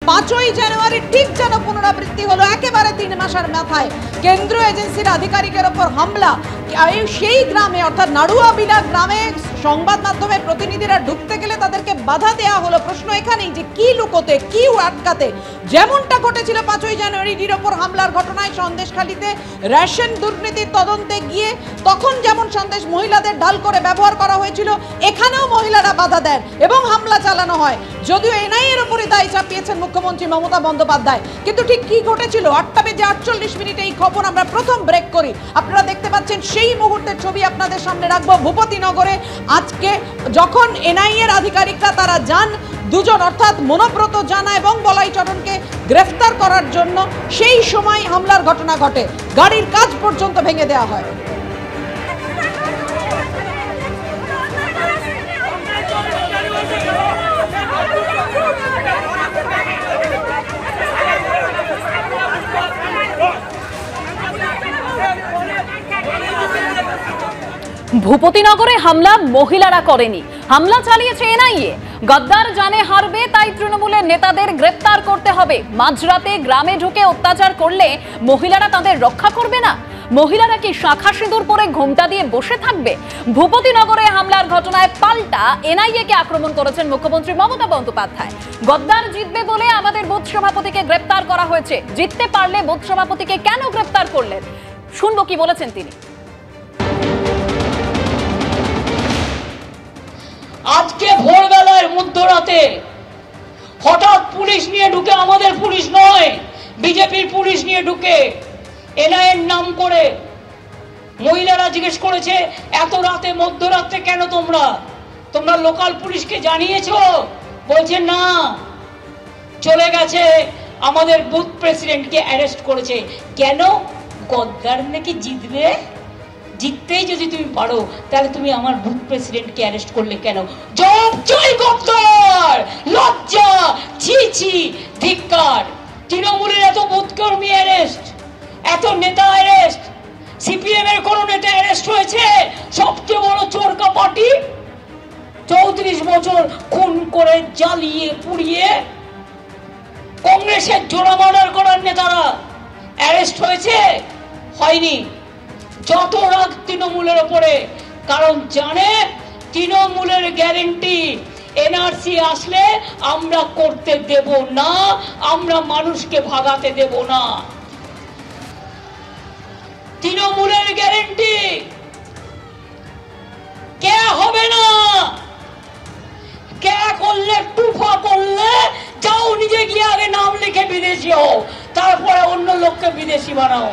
5ই জানুয়ারি ঠিক যেন পুনরাবৃত্তি হলো একেবারে 3 মাসের মাথায় কেন্দ্রীয় এজেন্সির আধিকারিকের ওপর হামলা। সেই গ্রামে অর্থাৎ নাড়ুয়াবিলা গ্রামে সংবাদ মাধ্যমের প্রতিনিধিরা ঢুকতে গেলে তাদেরকে বাধা দেওয়া হলো। প্রশ্ন এখানেই যে কি লুকোতে, কি আটকাতে? যেমনটা ঘটেছিল 5ই জানুয়ারির ওপর হামলার ঘটনায় সন্দেশখালীতে রেশন দুর্নীতির তদন্তে গিয়ে তখন যেমন সন্দেশ মহিলাদের ঢাল করে ব্যবহার করা হয়েছিল, এখানেও মহিলারা বাধা দেন এবং হামলা চালানো হয়। যদিও এনআইএর উপরে দায় চাপিয়েছেন মুখ্যমন্ত্রী মমতা বন্দ্যোপাধ্যায়, কিন্তু ঠিক কি ঘটেছিল 8:48 এই খবর আমরা প্রথম ব্রেক করি। আপনারা দেখতে পাচ্ছেন সেই মুহূর্তের ছবি আপনাদের সামনে রাখবো। ভূপতিনগরে আজকে যখন এনআইএর আধিকারিকরা তারা যান, দুজন অর্থাৎ মনোব্রত জানা এবং বলাই চরণকে গ্রেফতার করার জন্য, সেই সময় হামলার ঘটনা ঘটে। গাড়ির কাজ পর্যন্ত ভেঙে দেওয়া হয়। ভূপতিনগরে হামলা মহিলারা করেনি, হামলা চালিয়েছে এনআইএ। গদ্দার জানে হারবে, তাই তৃণমূলের নেতাদের গ্রেপ্তার করতে হবে। মাঝরাতে গ্রামে ঢুকে অত্যাচার করলে মহিলারা তাদের রক্ষা করবে না? মহিলারা কি শাখা সিঁদুর পরে ঘোমটা দিয়ে বসে থাকবে? ভূপতিনগরে হামলার ঘটনায় পাল্টা এনআইএ কে আক্রমণ করেছেন মুখ্যমন্ত্রী মমতা বন্দ্যোপাধ্যায়। গদ্দার জিতবে বলে আমাদের বুথ সভাপতিকে গ্রেপ্তার করা হয়েছে, জিততে পারলে বুথ সভাপতিকে কেন গ্রেপ্তার করলেন? শুনবো কি বলেছেন তিনি। আজকে ভোরবেলায় মধ্যরাতে হঠাৎ পুলিশ নিয়ে ঢুকে, আমাদের পুলিশ নয় বিজেপির পুলিশ নিয়ে ঢুকে এনআইএর নাম করে মহিলারা জিজ্ঞেস করেছে এত রাতে মধ্যরাতে কেন তোমরা লোকাল পুলিশকে জানিয়েছো? বলছে না, চলে গেছে, আমাদের বুথ প্রেসিডেন্টকে অ্যারেস্ট করেছে। কেন? গদ্দার নাকি জিতবে, জিততেই যদি তুমি পারো তাহলে তুমি আমার বুথ প্রেসিডেন্টকে অ্যারেস্ট করলে কেন? জবাব চাই গদ্দার, লজ্জা, ছি ছি, ধিক্কার। তৃণমূলের এত বুথ কর্মী অ্যারেস্ট, এত নেতা অ্যারেস্ট, সিপিএম এর কোন নেতা অ্যারেস্ট হয়েছে? সবচেয়ে বড় চোরকা পার্টি 34 বছর খুন করে জ্বালিয়ে পুড়িয়ে কংগ্রেসের জোড়া মার্ডার করার নেতারা অ্যারেস্ট হয়েছে? হয়নি। যত রাগ তৃণমূলের ওপরে, কারণ জানে তৃণমূলের গ্যারেন্টি এনআরসি আসলে আমরা করতে দেব না, আমরা মানুষকে ভাগাতে দেব না। তৃণমূলের গ্যারেন্টি কে হবে না, কে করলে, টুফা করলে যাও নিজে গিয়ে আগে নাম লিখে বিদেশি হও, তারপরে অন্য লোককে বিদেশি বানাও।